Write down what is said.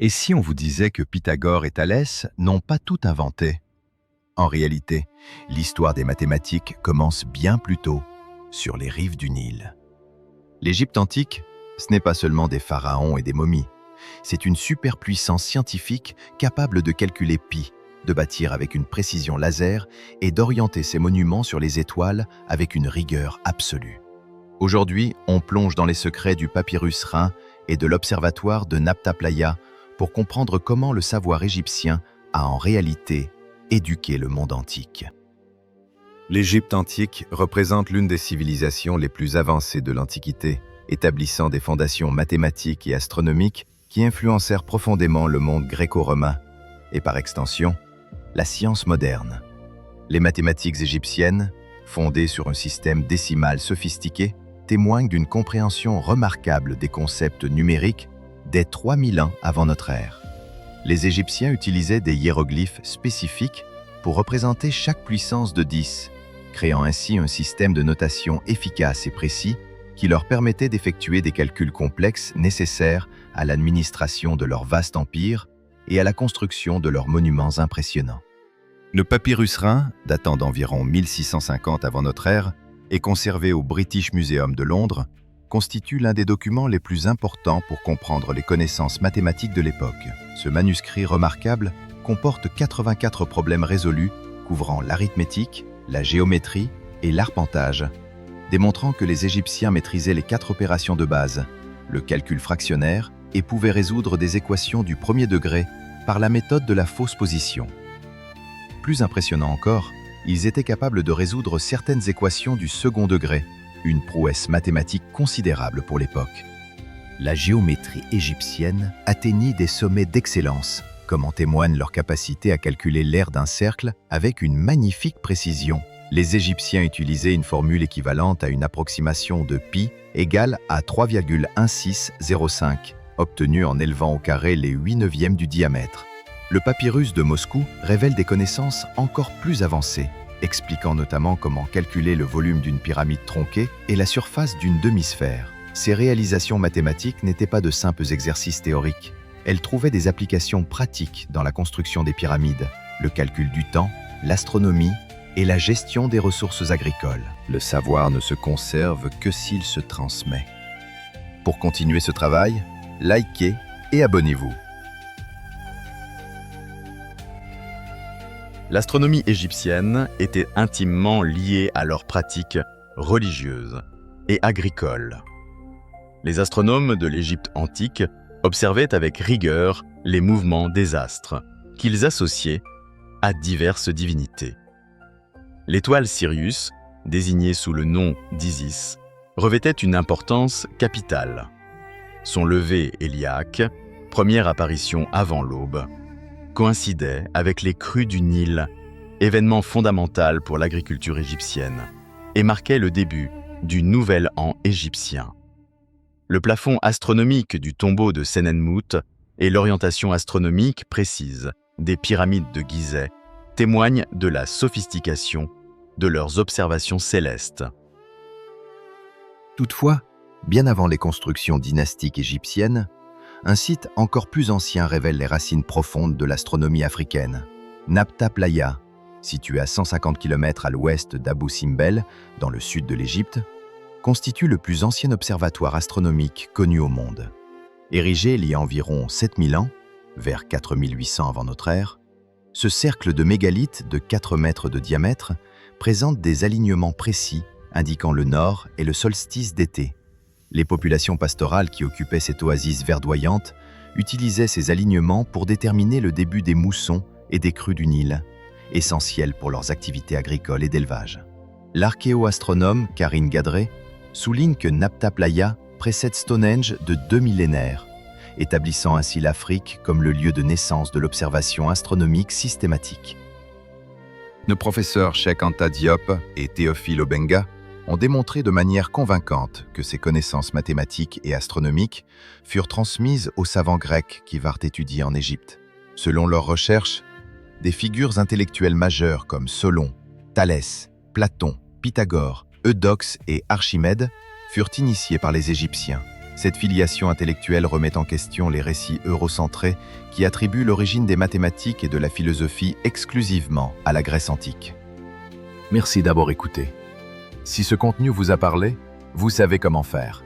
Et si on vous disait que Pythagore et Thalès n'ont pas tout inventé? En réalité, l'histoire des mathématiques commence bien plus tôt, sur les rives du Nil. L'Égypte antique, ce n'est pas seulement des pharaons et des momies. C'est une superpuissance scientifique capable de calculer pi, de bâtir avec une précision laser et d'orienter ses monuments sur les étoiles avec une rigueur absolue. Aujourd'hui, on plonge dans les secrets du papyrus Rhin et de l'observatoire de Nabta Playa pour comprendre comment le savoir égyptien a en réalité éduqué le monde antique. L'Égypte antique représente l'une des civilisations les plus avancées de l'Antiquité, établissant des fondations mathématiques et astronomiques qui influencèrent profondément le monde gréco-romain et par extension, la science moderne. Les mathématiques égyptiennes, fondées sur un système décimal sophistiqué, témoignent d'une compréhension remarquable des concepts numériques dès 3000 ans avant notre ère. Les Égyptiens utilisaient des hiéroglyphes spécifiques pour représenter chaque puissance de 10, créant ainsi un système de notation efficace et précis qui leur permettait d'effectuer des calculs complexes nécessaires à l'administration de leur vaste empire et à la construction de leurs monuments impressionnants. Le papyrus Rhin, datant d'environ 1650 avant notre ère, et conservé au British Museum de Londres, constitue l'un des documents les plus importants pour comprendre les connaissances mathématiques de l'époque. Ce manuscrit remarquable comporte 84 problèmes résolus couvrant l'arithmétique, la géométrie et l'arpentage, démontrant que les Égyptiens maîtrisaient les 4 opérations de base, le calcul fractionnaire, et pouvaient résoudre des équations du premier degré par la méthode de la fausse position. Plus impressionnant encore, ils étaient capables de résoudre certaines équations du second degré, une prouesse mathématique considérable pour l'époque. La géométrie égyptienne atteignit des sommets d'excellence, comme en témoigne leur capacité à calculer l'aire d'un cercle avec une magnifique précision. Les Égyptiens utilisaient une formule équivalente à une approximation de pi égale à 3,1605, obtenue en élevant au carré les 8/9 du diamètre. Le papyrus de Moscou révèle des connaissances encore plus avancées, expliquant notamment comment calculer le volume d'une pyramide tronquée et la surface d'une demi-sphère. Ces réalisations mathématiques n'étaient pas de simples exercices théoriques. Elles trouvaient des applications pratiques dans la construction des pyramides, le calcul du temps, l'astronomie et la gestion des ressources agricoles. Le savoir ne se conserve que s'il se transmet. Pour continuer ce travail, likez et abonnez-vous. L'astronomie égyptienne était intimement liée à leurs pratiques religieuses et agricoles. Les astronomes de l'Égypte antique observaient avec rigueur les mouvements des astres, qu'ils associaient à diverses divinités. L'étoile Sirius, désignée sous le nom d'Isis, revêtait une importance capitale. Son lever héliaque, première apparition avant l'aube, coïncidait avec les crues du Nil, événement fondamental pour l'agriculture égyptienne, et marquait le début du nouvel an égyptien. Le plafond astronomique du tombeau de Senenmout et l'orientation astronomique précise des pyramides de Gizeh témoignent de la sophistication de leurs observations célestes. Toutefois, bien avant les constructions dynastiques égyptiennes, un site encore plus ancien révèle les racines profondes de l'astronomie africaine. Nabta Playa, situé à 150 km à l'ouest d'Abou Simbel, dans le sud de l'Égypte, constitue le plus ancien observatoire astronomique connu au monde. Érigé il y a environ 7000 ans, vers 4800 avant notre ère, ce cercle de mégalithes de 4 mètres de diamètre présente des alignements précis indiquant le nord et le solstice d'été. Les populations pastorales qui occupaient cette oasis verdoyante utilisaient ces alignements pour déterminer le début des moussons et des crues du Nil, essentiels pour leurs activités agricoles et d'élevage. L'archéo-astronome Karine Gadré souligne que Nabta Playa précède Stonehenge de 2 millénaires, établissant ainsi l'Afrique comme le lieu de naissance de l'observation astronomique systématique. Nos professeurs Cheikh Anta Diop et Théophile Obenga ont démontré de manière convaincante que ces connaissances mathématiques et astronomiques furent transmises aux savants grecs qui vinrent étudier en Égypte. Selon leurs recherches, des figures intellectuelles majeures comme Solon, Thalès, Platon, Pythagore, Eudoxe et Archimède furent initiés par les Égyptiens, Cette filiation intellectuelle remet en question les récits eurocentrés qui attribuent l'origine des mathématiques et de la philosophie exclusivement à la Grèce antique. Merci d'avoir écouté. Si ce contenu vous a parlé, vous savez comment faire.